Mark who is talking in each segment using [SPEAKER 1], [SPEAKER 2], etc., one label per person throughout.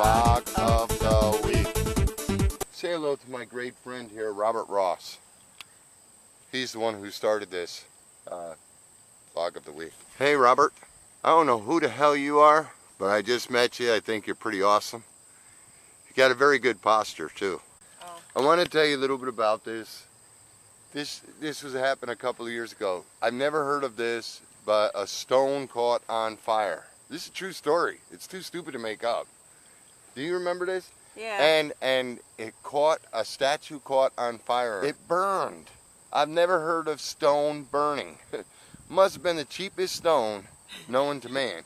[SPEAKER 1] Vlog of the week. Say hello to my great friend here, Robert Ross. He's the one who started this Vlog of the week. Hey Robert, I don't know who the hell you are, but I just met you. I think you're pretty awesome. You got a very good posture too.
[SPEAKER 2] Oh.
[SPEAKER 1] I want to tell you a little bit about this. This was happened a couple of years ago. I've never heard of this, but a stone caught on fire. This is a true story. It's too stupid to make up. Do you remember this?
[SPEAKER 2] Yeah.
[SPEAKER 1] And a statue caught on fire. It burned. I've never heard of stone burning. Must have been the cheapest stone known to man.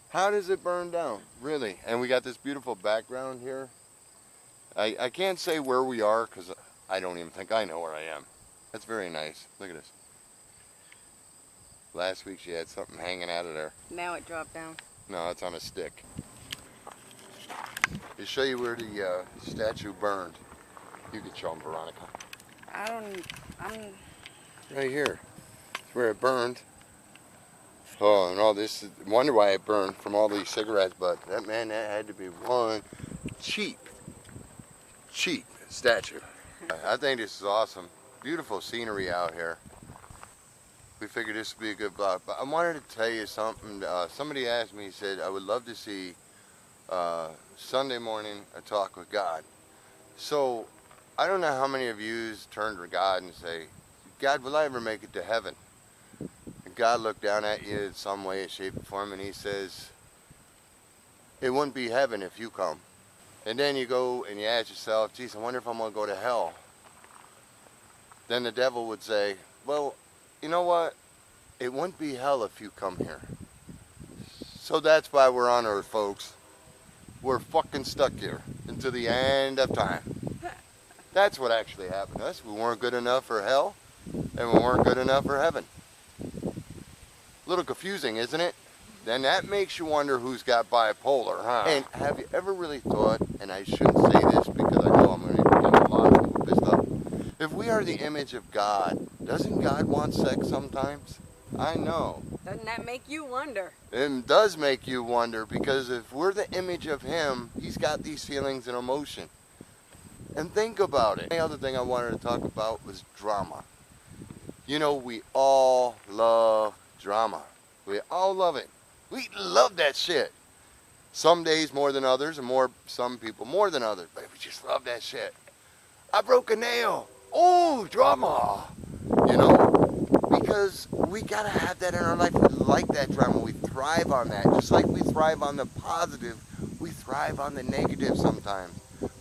[SPEAKER 1] How does it burn down? Really? And we got this beautiful background here. I can't say where we are because I don't even think I know where I am. That's very nice. Look at this. Last week she had something hanging out of there.
[SPEAKER 2] Now it dropped down.
[SPEAKER 1] No, it's on a stick. To show you where the statue burned. You can show them, Veronica.
[SPEAKER 2] I'm...
[SPEAKER 1] Right here. It's where it burned. Oh, and all this, wonder why it burned from all these cigarettes, but that had to be one cheap statue. I think this is awesome. Beautiful scenery out here. We figured this would be a good vlog, but I wanted to tell you something. Somebody asked me, he said, I would love to see Sunday morning a talk with God. So, I don't know how many of you turn to God and say, God, will I ever make it to heaven? And God looked down at you in some way, shape, or form, and he says, it wouldn't be heaven if you come. And then you go and you ask yourself, geez, I wonder if I'm going to go to hell. Then the devil would say, well, you know what? It wouldn't be hell if you come here. So that's why we're on earth, folks. We're fucking stuck here until the end of time. That's what actually happened to us. We weren't good enough for hell, and we weren't good enough for heaven. A little confusing, isn't it? Then that makes you wonder who's got bipolar, huh? And have you ever really thought, and I shouldn't say this because I know I'm going to get a lot of people pissed off. If we are the image of God, doesn't God want sex sometimes? I know.
[SPEAKER 2] Doesn't that make you wonder?
[SPEAKER 1] It does make you wonder, because if we're the image of him, he's got these feelings and emotion. And think about it. The other thing I wanted to talk about was drama. You know, we all love drama. We all love it. We love that shit. Some days more than others, and some people more than others, but we just love that shit. I broke a nail. Oh, drama. You know, because we gotta have that in our life. We like that drama. We thrive on that. Just like we thrive on the positive, we thrive on the negative sometimes.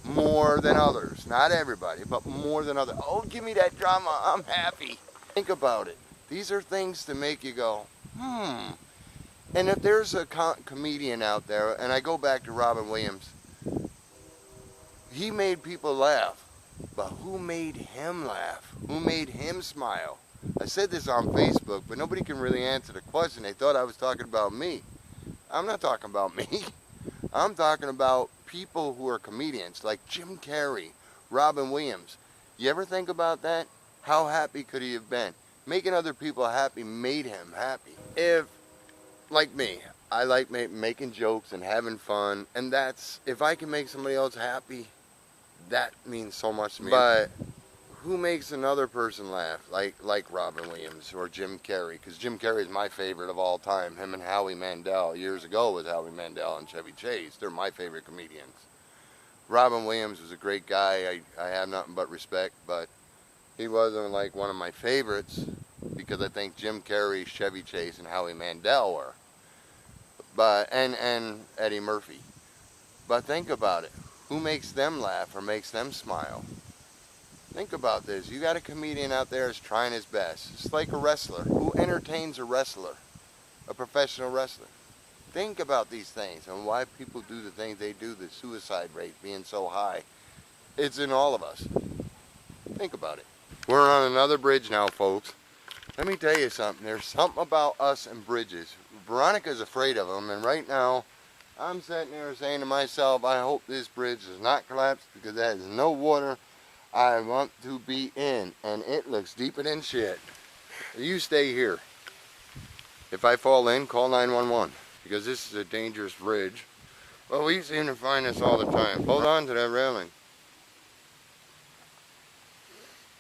[SPEAKER 1] More than others. Not everybody, but more than others. Oh, give me that drama. I'm happy. Think about it. These are things to make you go, And if there's a comedian out there, and I go back to Robin Williams, he made people laugh, but who made him laugh? Who made him smile? I said this on Facebook, but nobody can really answer the question. They thought I was talking about me. I'm not talking about me. I'm talking about people who are comedians, like Jim Carrey, Robin Williams. You ever think about that? How happy could he have been? Making other people happy made him happy. Like me, I like making jokes and having fun, and if I can make somebody else happy, that means so much to me. But who makes another person laugh, like Robin Williams or Jim Carrey? Because Jim Carrey is my favorite of all time. Him and Howie Mandel, years ago with Howie Mandel and Chevy Chase. They're my favorite comedians. Robin Williams was a great guy. I have nothing but respect, but he wasn't like one of my favorites, because I think Jim Carrey, Chevy Chase, and Howie Mandel were. And Eddie Murphy. But think about it. Who makes them laugh or makes them smile? Think about this. You got a comedian out there who's trying his best. It's like a wrestler. Who entertains a wrestler? A professional wrestler. Think about these things and why people do the things they do, the suicide rate being so high. It's in all of us. Think about it. We're on another bridge now, folks. Let me tell you something. There's something about us and bridges. Veronica's afraid of them, and right now I'm sitting there saying to myself, I hope this bridge does not collapse, because there is no water I want to be in, and it looks deeper than shit. You stay here. If I fall in, call 911, because this is a dangerous bridge. Well, we seem to find this all the time. Hold on to that railing.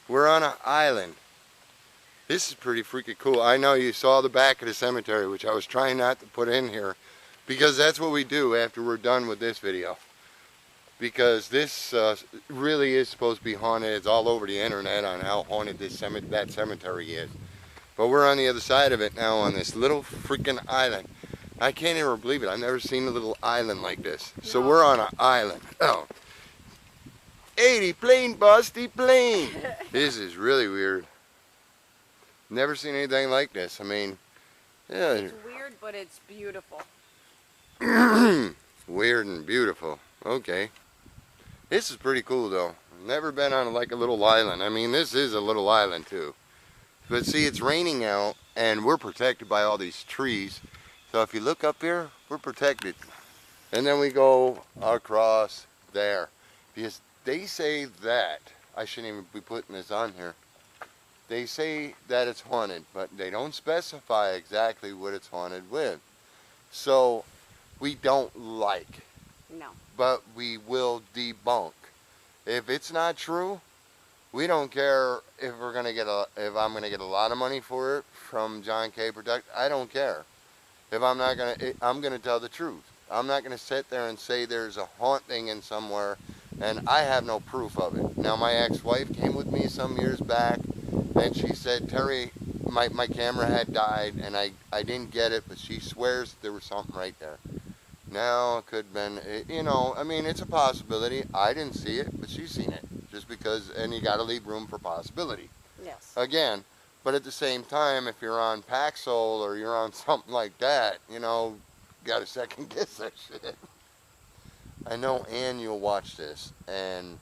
[SPEAKER 1] We're on an island. This is pretty freaking cool. I know you saw the back of the cemetery, which I was trying not to put in here, because that's what we do after we're done with this video. Because this really is supposed to be haunted. It's all over the internet on how haunted that cemetery is. But we're on the other side of it now on this little freaking island. I can't even believe it. I've never seen a little island like this. No. So we're on an island. Oh. 80 plane, busty plane. This is really weird. Never seen anything like this. I mean, yeah.
[SPEAKER 2] It's weird, but it's beautiful.
[SPEAKER 1] Weird and beautiful. Okay. This is pretty cool though. Never been on like a little island. I mean, this is a little island too. But see, it's raining out and we're protected by all these trees. So if you look up here, we're protected. And then we go across there. Because they say that, I shouldn't even be putting this on here. They say that it's haunted, but they don't specify exactly what it's haunted with. So we don't like.
[SPEAKER 2] No.
[SPEAKER 1] But we will debunk. If it's not true, we don't care if we're gonna get if I'm gonna get a lot of money for it from John K. Production. I don't care. If I'm not gonna, I'm gonna tell the truth. I'm not gonna sit there and say there's a haunting in somewhere, and I have no proof of it. Now my ex-wife came with me some years back, and she said, Terry, my camera had died, and I didn't get it, but she swears there was something right there. Now, it could have been, you know, I mean, it's a possibility. I didn't see it, but she's seen it. Just because, and you got to leave room for possibility.
[SPEAKER 2] Yes.
[SPEAKER 1] Again, but at the same time, if you're on Paxil or you're on something like that, you know, you got to second guess that shit. I know Ann, you'll watch this, and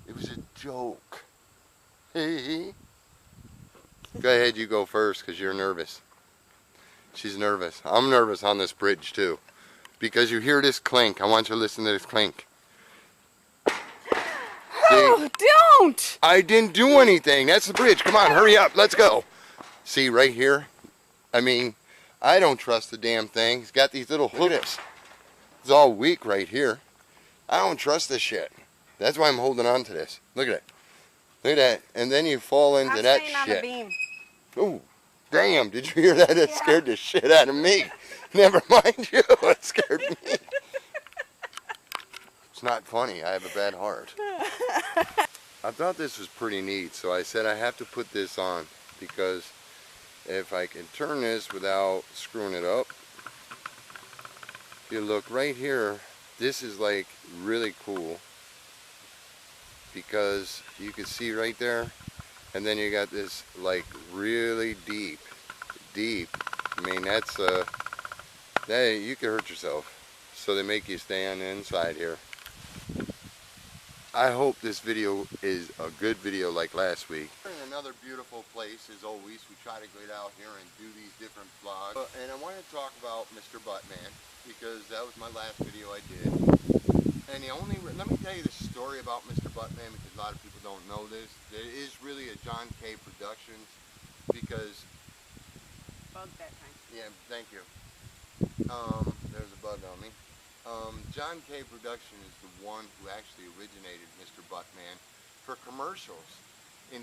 [SPEAKER 1] it was a joke. Go ahead, you go first, because you're nervous. She's nervous. I'm nervous on this bridge, too. Because you hear this clink. I want you to listen to this clink.
[SPEAKER 2] Oh, don't!
[SPEAKER 1] I didn't do anything. That's the bridge. Come on, hurry up. Let's go. See, right here? I mean, I don't trust the damn thing. It's got these little hooks. It's all weak right here. I don't trust this shit. That's why I'm holding on to this. Look at it. Look at that. And then you fall into that shit.
[SPEAKER 2] On the beam.
[SPEAKER 1] Ooh, damn. Did you hear that? It scared the shit out of me. Never mind you. It scared me. It's not funny. I have a bad heart. I thought this was pretty neat, so I said I have to put this on because if I can turn this without screwing it up, if you look right here, this is like really cool because you can see right there, and then you got this like really deep. I mean, that's you could hurt yourself. So they make you stay on the inside here. I hope this video is a good video like last week. Another beautiful place as always. We try to get out here and do these different vlogs. And I want to talk about Mr. Buttman because that was my last video I did. And let me tell you the story about Mr. Buttman because a lot of people don't know this. It is really a John K. Productions because...
[SPEAKER 2] Bug that time.
[SPEAKER 1] Yeah, thank you. There's a bug on me. John K. Production is the one who actually originated Mr. Buttman for commercials in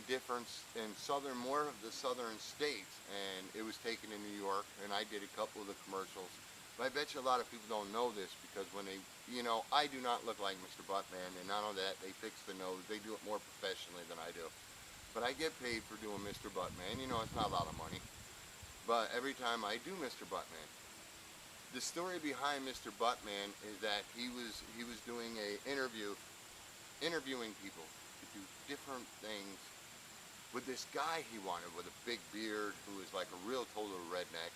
[SPEAKER 1] more of the southern states, and it was taken in New York, and I did a couple of the commercials. But I bet you a lot of people don't know this because when they, you know, I do not look like Mr. Buttman, and not only that, they fix the nose. They do it more professionally than I do. But I get paid for doing Mr. Buttman. You know, it's not a lot of money. But every time I do Mr. Buttman, the story behind Mr. Buttman is that he was doing interviewing people to do different things with this guy he wanted with a big beard who was like a real total redneck.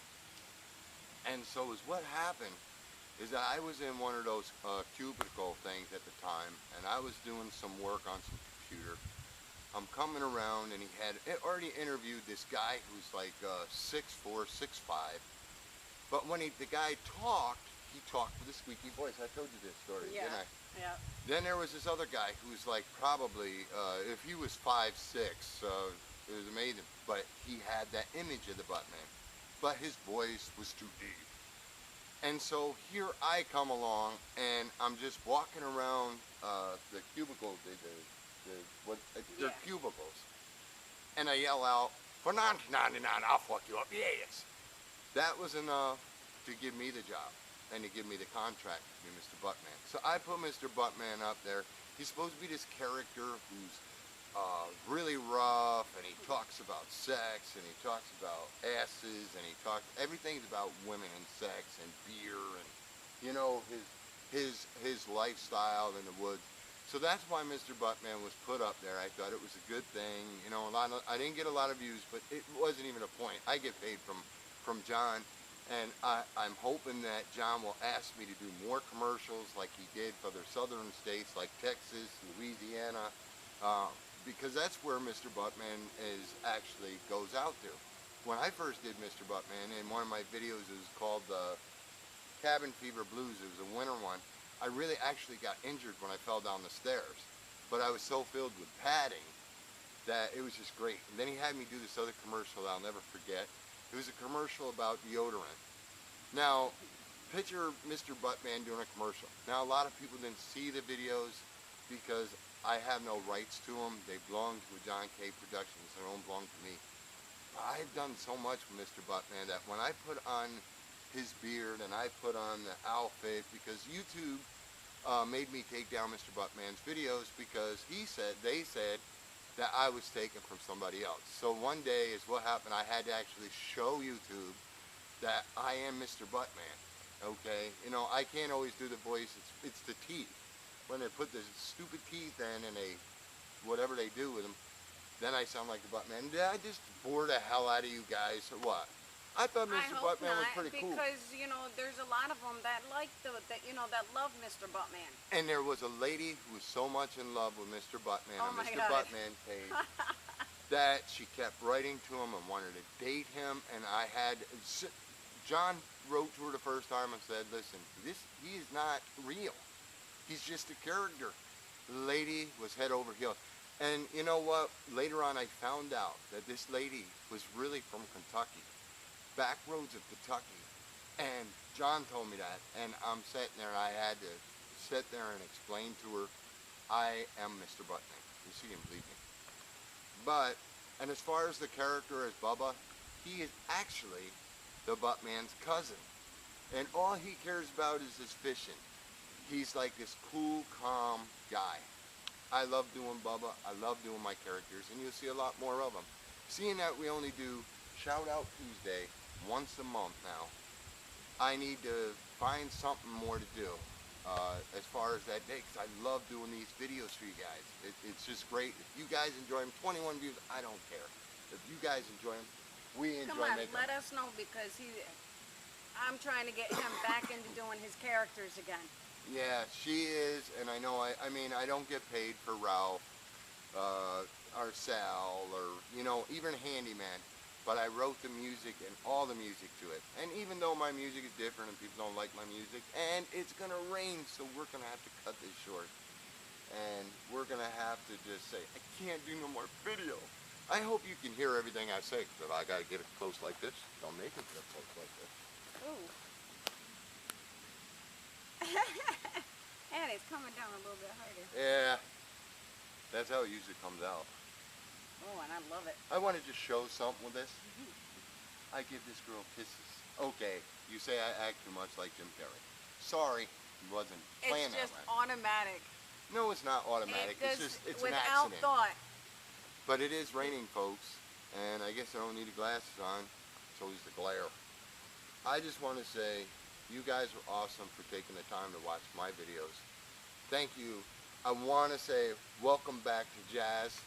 [SPEAKER 1] And so what happened is that I was in one of those cubicle things at the time, and I was doing some work on some computer. I'm coming around, and he had already interviewed this guy who's like 6'4", 6'5". But when the guy talked, he talked with a squeaky voice. I told you this story, didn't I?
[SPEAKER 2] Yeah.
[SPEAKER 1] Then there was this other guy who was like probably, if he was 5'6", it was amazing. But he had that image of the Buttman. But his voice was too deep. And so here I come along, and I'm just walking around the cubicle, they're cubicles, and I yell out, "For $19.99, I'll fuck you up the ass." That was enough to give me the job and to give me the contract to be Mr. Buttman. So I put Mr. Buttman up there. He's supposed to be this character who's really rough, and he talks about sex, and he talks about asses, and everything's about women and sex and beer, and you know, his lifestyle in the woods. So that's why Mr. Buttman was put up there. I thought it was a good thing. You know, I didn't get a lot of views, but it wasn't even a point. I get paid from John, and I'm hoping that John will ask me to do more commercials like he did for other southern states like Texas, Louisiana, because that's where Mr. Buttman actually goes out to. When I first did Mr. Buttman, in one of my videos, it was called Cabin Fever Blues. It was a winter one. I really actually got injured when I fell down the stairs, but I was so filled with padding that it was just great. And then he had me do this other commercial that I'll never forget. It was a commercial about deodorant. Now, picture Mr. Buttman doing a commercial. Now, a lot of people didn't see the videos because I have no rights to them. They belong to a John K. Productions. They don't belong to me. But I've done so much with Mr. Buttman that when I put on his beard and I put on the outfit, because YouTube made me take down Mr. Buttman's videos because they said that I was taken from somebody else. So one day is what happened. I had to actually show YouTube that I am Mr. Buttman. Okay, you know, I can't always do the voice. It's the teeth. When they put the stupid teeth in and they whatever they do with them, then I sound like the Buttman. Did I just bore the hell out of you guys or what? I thought Mr. Buttman was pretty cool.
[SPEAKER 2] Because, you know, there's a lot of them that like that love Mr. Buttman.
[SPEAKER 1] And there was a lady who was so much in love with Mr. Buttman on Mr. Buttman page that she kept writing to him and wanted to date him. And John wrote to her the first time and said, "Listen, he is not real. He's just a character." The lady was head over heels. And you know what? Later on I found out that this lady was really from Kentucky. Back roads of Kentucky. And John told me that. And I'm sitting there and I had to sit there and explain to her, I am Mr. Buttman. She didn't believe me. But, and as far as the character as Bubba, he is actually the Buttman's cousin. And all he cares about is his fishing. He's like this cool, calm guy. I love doing Bubba. I love doing my characters, and you'll see a lot more of them. Seeing that we only do Shout Out Tuesday once a month now, I need to find something more to do as far as that day, because I love doing these videos for you guys. It's just great. If you guys enjoy them, 21 views, I don't care. If you guys enjoy them, we enjoy them.
[SPEAKER 2] Come on, let us know, because I'm trying to get him back into doing his characters again.
[SPEAKER 1] Yeah, she is, and I know, I mean, I don't get paid for Ralph, or Sal, or, you know, even Handyman, but I wrote the music and all the music to it. And even though my music is different and people don't like my music, and it's going to rain, so we're going to have to cut this short. And we're going to have to just say, I can't do no more video. I hope you can hear everything I say, because I got to get it close like this. Don't make it get close like this.
[SPEAKER 2] Ooh. And it's coming down a little bit harder.
[SPEAKER 1] Yeah, that's how it usually comes out.
[SPEAKER 2] Oh, and I love it.
[SPEAKER 1] I want to just show something with this. I give this girl kisses. Okay, you say I act too much like Jim Carrey. Sorry, wasn't playing that way.
[SPEAKER 2] It's just automatic.
[SPEAKER 1] No, it's not automatic. It's just, it's an
[SPEAKER 2] without
[SPEAKER 1] accident.
[SPEAKER 2] thought.
[SPEAKER 1] But it is raining, folks, and I guess I don't need the glasses on. It's always the glare. I just want to say, you guys are awesome for taking the time to watch my videos. Thank you. I want to say, welcome back to Jazz.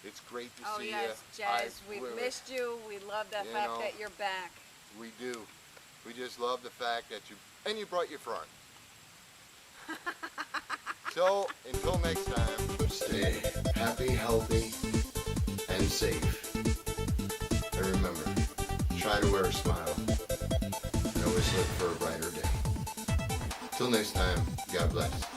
[SPEAKER 1] It's great to see you.
[SPEAKER 2] Oh yes, Jazz, we've missed you. We love the fact that you're back.
[SPEAKER 1] We do. We just love the fact that you brought your front. So, until next time, stay happy, healthy, and safe. And remember, try to wear a smile and always look for a brighter day. Till next time, God bless.